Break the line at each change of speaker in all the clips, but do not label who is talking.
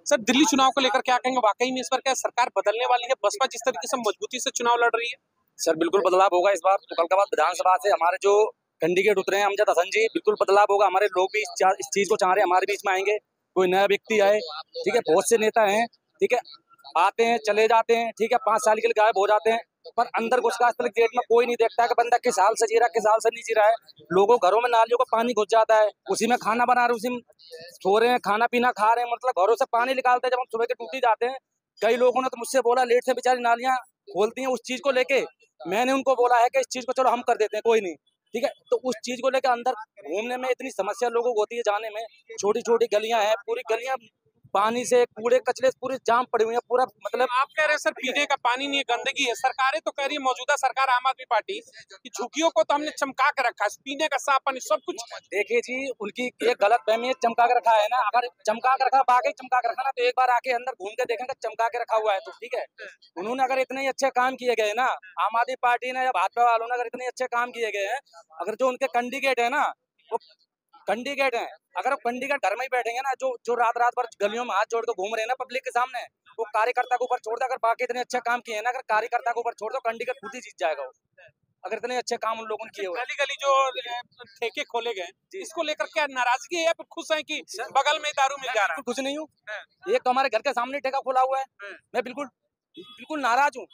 Sir Delhi चुनाव को लेकर क्या कहेंगे? वाकई में इस बार क्या सरकार बदलने वाली है? बसपा जिस तरीके से मजबूती से चुनाव लड़ रही है।
सर बिल्कुल बदलाव होगा इस बार। तुगलकाबाद विधानसभा से हमारे जो कैंडिडेट उतरे हैं अमजद हसन जी, बिल्कुल बदलाव होगा। हमारे लोग भी इस चीज को चाह रहे हैं, हमारे बीच में आएंगे, कोई नया व्यक्ति आए। ठीक है, बहुत से नेता हैं, ठीक है, आते हैं चले जाते हैं, ठीक है, 5 साल के लिए गायब हो जाते हैं, पर अंदर घुस का गेट में कोई नहीं देखता है कि बंदा किस हाल से जी रहा है, किस हाल से नहीं जी रहा है। लोगों घरों में नालियों का पानी घुस जाता है, उसी में खाना बना रहे, उसी में सो रहे हैं, खाना पीना खा रहे हैं, मतलब घरों से पानी निकालते हैं जब हम सुबह के ड्यूटी जाते हैं। कई लोगों ने तो मुझसे बोला लेट से बेचारी नालियां खोलती हैं, उस चीज को लेके मैंने उनको बोला है कि इस चीज को चलो हम कर देते हैं, कोई नहीं, ठीक है। तो उस चीज को लेकर अंदर घूमने में इतनी समस्या लोगों को होती है, जाने में छोटी छोटी गलियां हैं, पूरी गलियां पानी से कूड़े कचरे पूरी जाम पड़ी हुई है, पूरा मतलब।
आप कह रहे हैं सर पीने का पानी नहीं है, गंदगी है। सरकारें तो कह रही है, मौजूदा सरकार आम आदमी पार्टी की झुग्गियों को तो हमने चमका के रखा है, पीने का साफ पानी सब कुछ।
देखिए जी, उनकी एक गलत फहमी है, चमका के रखा है ना। अगर चमका के रखा, बाकी चमका के रखा ना, तो एक बार आके अंदर घूम के देखेंगे चमका के रखा हुआ है तो ठीक है। उन्होंने अगर इतने ही अच्छे काम किए गए ना, आम आदमी पार्टी ने या भाजपा वालों ने अगर इतने अच्छे काम किए गए हैं, अगर जो उनके कैंडिडेट है ना वो कैंडिडेट हैं, अगर वो कैंडिडेट घर में ही बैठेंगे ना, जो जो रात रात भर गलियों में हाथ जोड़ के घूम रहे हैं ना पब्लिक के सामने, वो कार्यकर्ता को ऊपर छोड़ दो। अगर बाकी इतने अच्छे काम किए हैं ना, अगर कार्यकर्ता को ऊपर छोड़ दो, कैंडिडेट खुद ही जीत जाएगा वो, अगर इतने अच्छे काम उन लोगों ने किए हुए।
गली गली जो ठेके खोले गए, इसको लेकर क्या नाराजगी है या फिर खुश है कि बगल में दारू मिल जा रहा है?
कुछ नहीं हूँ, एक तो हमारे घर के सामने ठेका खुला हुआ है, मैं बिल्कुल बिल्कुल नाराज हूँ,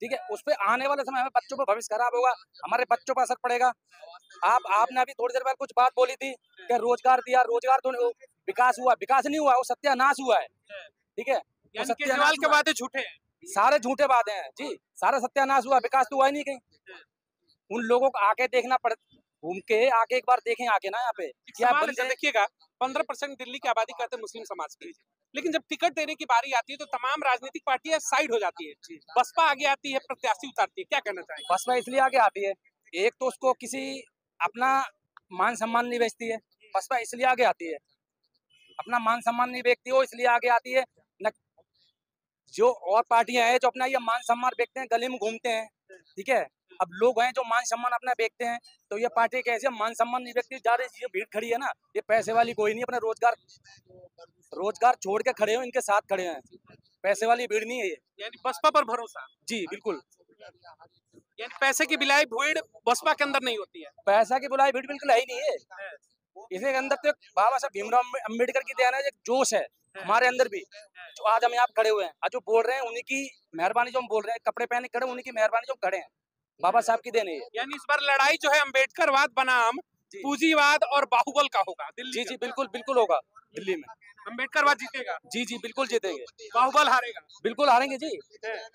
ठीक है। उस पे आने वाले समय में बच्चों का भविष्य खराब होगा, हमारे बच्चों पर असर पड़ेगा। आपने अभी थोड़ी देर बाद कुछ बात बोली थी कि रोजगार दिया, रोजगार तो विकास हुआ, विकास नहीं हुआ, वो सत्यानाश हुआ है, ठीक है।
केजरीवाल के वादे झूठे हैं,
सारे झूठे वादे हैं जी, सारा सत्यानाश हुआ, विकास तो हुआ ही नहीं कहीं। उन लोगों को आके देखना पड़, घूम के आके एक बार देखें आके ना यहाँ पे क्या बंदे।
देखिएगा 15% दिल्ली की आबादी कहते हैं मुस्लिम समाज की, लेकिन जब टिकट देने की बारी आती है तो तमाम राजनीतिक पार्टियां साइड हो जाती है, बसपा आगे आती है, प्रत्याशी उतारती है। क्या कहना चाहेंगे?
बसपा इसलिए आगे आती है, एक तो उसको किसी अपना मान सम्मान नहीं बेचती है, बसपा इसलिए आगे आती है, अपना मान सम्मान नहीं बेचती हो इसलिए आगे आती है। न जो और पार्टियां हैं जो अपना ये मान सम्मान बेचते हैं, गली में घूमते हैं, ठीक है। अब लोग हैं जो मान सम्मान अपना बेचते हैं, तो ये पार्टी कैसे मान सम्मान नहीं बेचती। जा रही भीड़ खड़ी है ना, ये पैसे वाली कोई नहीं, अपना रोजगार छोड़ के खड़े हो, इनके साथ खड़े हैं, पैसे वाली भीड़ नहीं है ये।
यानी बसपा पर भरोसा?
जी बिल्कुल,
यानी पैसे की बिलाई भीड़ बसपा के अंदर नहीं होती है?
पैसा की बुलाई भीड़ बिल्कुल है ही नहीं है, इसके अंदर तो बाबा साहब भीमराव अम्बेडकर की देन है, एक जोश है हमारे अंदर भी, जो आज हम यहाँ खड़े हुए हैं, आज जो बोल रहे हैं उन्हीं की मेहरबानी, जो हम बोल रहे हैं कपड़े पहने खड़े, उन्हीं की मेहरबानी जो खड़े हैं, बाबा साहब की देन है।
यानी इस बार लड़ाई जो है अम्बेडकरवाद बनाम पूंजीवाद और बाहुबल का होगा दिल्ली?
जी जी बिल्कुल बिल्कुल होगा दिल्ली में,
अम्बेडकरवाद जीतेगा?
जी जी बिल्कुल जीतेंगे,
बाहुबल हारेगा?
बिल्कुल हारेंगे जी,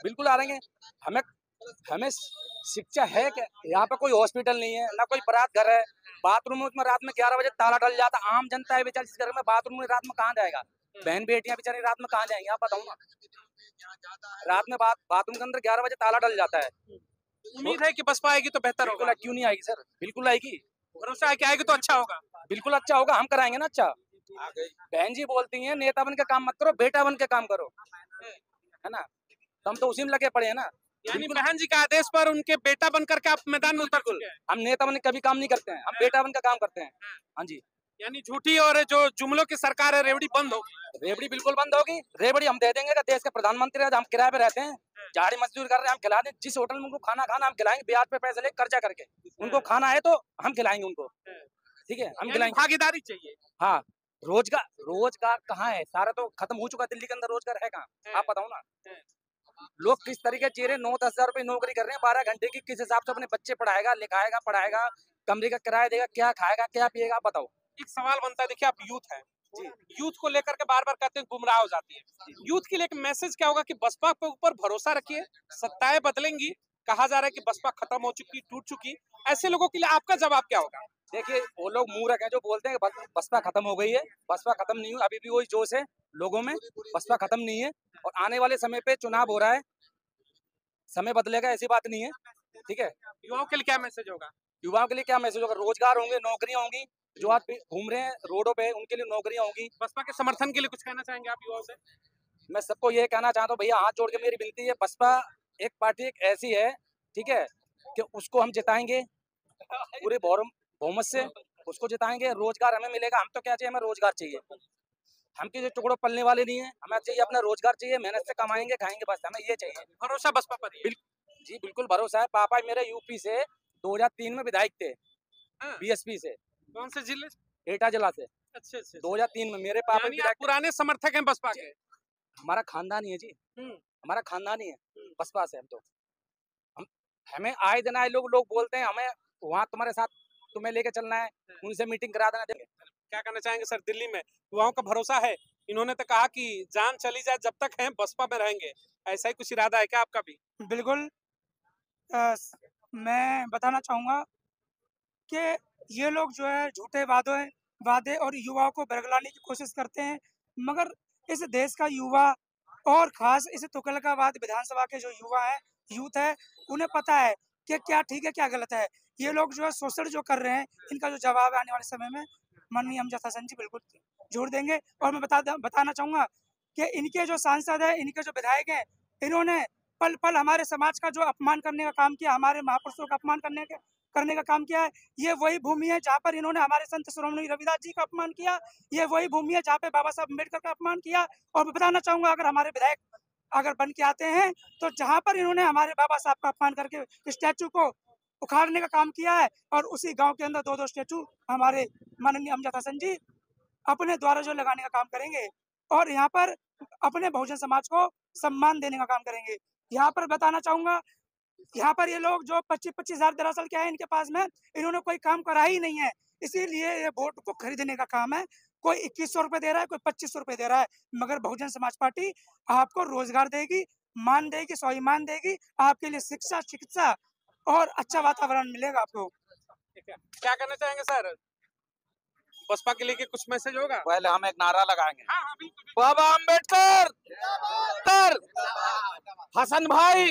बिल्कुल हारेंगे। हमें हमें शिक्षा है कि यहाँ पे कोई हॉस्पिटल नहीं है, ना कोई बारात घर है, बाथरूम में रात में 11 बजे ताला डल जाता, आम जनता है बेचारी इस घर में बाथरूम में रात में कहाँ जाएगा, बहन बेटियां बेचारी रात में कहाँ जाएंगी, आप बताओ ना। रात में बाथरूम के अंदर 11 बजे ताला डल जाता है।
उम्मीद है कि बसपा आएगी तो बेहतर होगा?
क्यों नहीं आएगी सर, बिल्कुल आएगी,
भरोसा है कि आएगी तो अच्छा होगा?
बिल्कुल अच्छा होगा, हम कराएंगे ना अच्छा। बहन जी बोलती हैं नेता बन के काम मत करो, बेटा बन के काम करो, है ना, तो हम तो उसी में लगे पड़े हैं ना।
यानी बहन जी के आदेश पर उनके बेटा बनकर के आप मैदान में उतर चुके हैं?
हम नेता बन के कभी काम नहीं करते हैं, हम बेटा बन के काम करते हैं। हाँ जी,
यानी झूठी और जो जुमलों की सरकार है रेवड़ी बंद होगी?
रेवड़ी बिल्कुल बंद होगी, रेवड़ी हम दे देंगे कि देश के प्रधानमंत्री हम किराए पे रहते हैं, झाड़ी मजदूर कर रहे हैं, हम खिला दें, जिस होटल में उनको खाना खाना हम खिलाएंगे, ब्याज पे पैसे लेकर कर्जा करके, उनको खाना है तो हम खिलाएंगे उनको, ठीक है, हम खिलाएंगे।
भागीदारी चाहिए।
हाँ, रोजगार कहाँ है, सारा तो खत्म हो चुका, दिल्ली के अंदर रोजगार है कहाँ, आप बताओ ना। लोग किस तरीके से 9-10 हजार रुपए नौकरी कर रहे हैं 12 घंटे की, किस हिसाब से अपने बच्चे पढ़ाएगा, लिखाएगा, पढ़ाएगा, कमरे का किराया देगा, क्या खाएगा क्या पिएगा, बताओ।
एक सवाल बनता है, देखिए आप यूथ है जी, यूथ को लेकर के बार बार कहते हैं गुमराह हो जाती है, यूथ के लिए एक मैसेज क्या होगा कि बसपा के ऊपर भरोसा रखिए, सत्ताएं बदलेंगी, कहा जा रहा है कि बसपा खत्म हो चुकी, टूट चुकी, ऐसे लोगों के लिए आपका जवाब क्या होगा?
देखिए वो लोग मूर्ख हैं जो बोलते हैं बसपा खत्म हो गई है, बसपा खत्म नहीं हुई, अभी भी वही जोश है लोगों में, बसपा खत्म नहीं है, और आने वाले समय पे चुनाव हो रहा है, समय बदलेगा, ऐसी बात नहीं है, ठीक है।
युवाओं के लिए क्या मैसेज होगा?
युवाओं के लिए क्या मैसेज होगा, रोजगार होंगे, नौकरियां होंगी, जो आज घूम रहे हैं रोडों पे उनके लिए नौकरियां होंगी।
बसपा के समर्थन के लिए कुछ कहना चाहेंगे आप युवाओं से?
मैं सबको ये कहना चाहता हूँ, भैया हाथ जोड़ के मेरी विनती है, बसपा एक पार्टी एक ऐसी है, ठीक है, कि उसको हम जिताएंगे पूरे बहुमत से, उसको जिताएंगे, रोजगार हमें मिलेगा, हम तो क्या चाहिए, हमें रोजगार चाहिए। हम किसी टुकड़ों पलने वाले नहीं है। हमें चाहिए अपना रोजगार चाहिए, मेहनत से कमाएंगे खाएंगे, बस हमें ये चाहिए।
भरोसा बसपा पर ही है।
जी बिल्कुल भरोसा है। पापा मेरे यूपी से 2003 में विधायक थे,
हाँ,
बीएसपी से,
कौन से जिले से?
एटा जिला से।
अच्छे अच्छे
2003 में मेरे पापा
यानी आप
विधायक थे।
पुराने समर्थक हैं बसपा के।
हमारा खानदान ही है जी, हमारा खानदान ही है बसपा से। हम तो हम हमें आए दिन आए लोग बोलते हैं हमें वहाँ तुम्हारे साथ तुम्हें लेके चलना है, उनसे मीटिंग करा देना। देंगे।
क्या कहना चाहेंगे सर, दिल्ली में युवाओं का भरोसा है? इन्होंने तो कहा कि जान चली जाए जब तक हैं बसपा में रहेंगे, ऐसा ही कुछ इरादा है क्या आपका भी?
बिल्कुल। मैं बताना चाहूँगा कि ये लोग जो है झूठे वादे और युवाओं को बरगलाने की कोशिश करते हैं, मगर इस देश का युवा और खास इस तुगलकाबाद विधानसभा के जो युवा हैं, यूथ है, उन्हें पता है कि क्या ठीक है क्या गलत है। ये लोग जो है शोषण जो कर रहे हैं, इनका जो जवाब है आने वाले समय में माननीय अमजद हसन जी बिल्कुल जोड़ देंगे। और मैं बताना चाहूँगा कि इनके जो सांसद हैं, इनके जो विधायक हैं, इन्होंने पल पल हमारे समाज का जो अपमान करने का काम किया, हमारे महापुरुषों का अपमान करने का काम किया है। ये वही भूमि है जहाँ पर इन्होंने हमारे संत शिरोमणि रविदास जी का अपमान किया। ये वही भूमि है जहाँ पे बाबा साहब अम्बेडकर का अपमान किया। और मैं बताना चाहूँगा, अगर हमारे विधायक अगर बन के आते हैं तो जहाँ पर इन्होंने हमारे बाबा साहब का अपमान करके स्टैचू को उखाड़ने का काम किया है, और उसी गांव के अंदर 2-2 स्टैचू हमारे माननीय अमजद हसन जी अपने द्वारा जो लगाने का काम करेंगे, और यहाँ पर अपने बहुजन समाज को सम्मान देने का काम करेंगे। यहाँ पर बताना चाहूँगा, यहाँ पर ये लोग जो 25-25 हजार दरअसल क्या है इनके पास में, इन्होंने कोई काम करा ही नहीं है, इसीलिए ये वोट को खरीदने का काम है। कोई 2100 रुपए दे रहा है, कोई 2500 रुपए दे रहा है, मगर बहुजन समाज पार्टी आपको रोजगार देगी, मान देगी, स्वाभिमान देगी, आपके लिए शिक्षा, चिकित्सा और अच्छा वातावरण मिलेगा आपको।
ठीक है, क्या कहना चाहेंगे सर, बसपा के लिए कुछ मैसेज होगा?
पहले हम एक नारा लगाएंगे,
हाँ हाँ बिल्कुल।
बाबा अम्बेडकर, हसन भाई,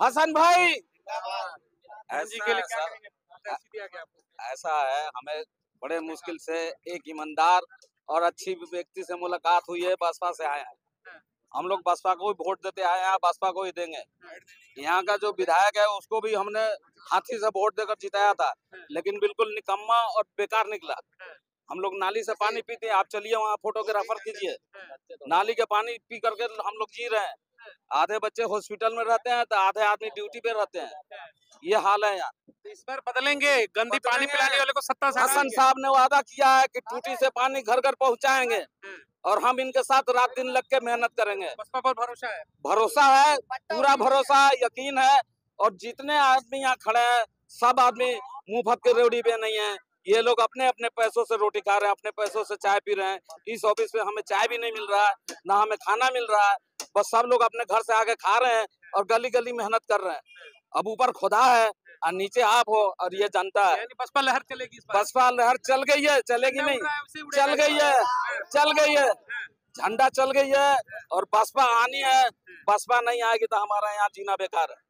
हसन भाई।
जी के लिए क्या करेंगे? पैसे दिया गया आपको?
ऐसा है, हमें बड़े मुश्किल से एक ईमानदार और अच्छी व्यक्ति से मुलाकात हुई है, बसपा से आए हैं। हम लोग बसपा को ही वोट देते आए हैं, बसपा को ही देंगे। यहाँ का जो विधायक है उसको भी हमने हाथी से वोट देकर जिताया था, लेकिन बिल्कुल निकम्मा और बेकार निकला। हम लोग नाली से पानी पीते हैं, आप चलिए वहाँ फोटोग्राफर कीजिए, नाली के पानी पी करके हम लोग जी रहे हैं। आधे बच्चे हॉस्पिटल में रहते हैं तो आधे आदमी ड्यूटी पे रहते हैं, ये हाल है यहाँ।
इस बार बदलेंगे, गंदी पानी पिलाने वाले को सत्ता से
हसन साहब ने वादा किया है कि टूटी से पानी घर घर पहुँचाएंगे, और हम इनके साथ रात दिन लग के मेहनत करेंगे।
बसपा पर भरोसा है?
भरोसा है, पूरा भरोसा है, यकीन है। और जितने आदमी यहाँ खड़े हैं सब आदमी मुफ्त के रोटी पे नहीं है, ये लोग अपने अपने पैसों से रोटी खा रहे हैं, अपने पैसों से चाय पी रहे हैं। इस ऑफिस में हमें चाय भी नहीं मिल रहा है, ना हमें खाना मिल रहा है, बस सब लोग अपने घर से आके खा रहे हैं और गली गली मेहनत कर रहे हैं। अब ऊपर खुदा है और नीचे आप हो, और ये जनता है।
यानी बसपा लहर चलेगी इस बार?
बसपा लहर चल गई है, चलेगी नहीं, चल गई है, चल गई है, झंडा चल गई है, और बसपा आनी है। बसपा नहीं आएगी तो हमारा यहाँ जीना बेकार है।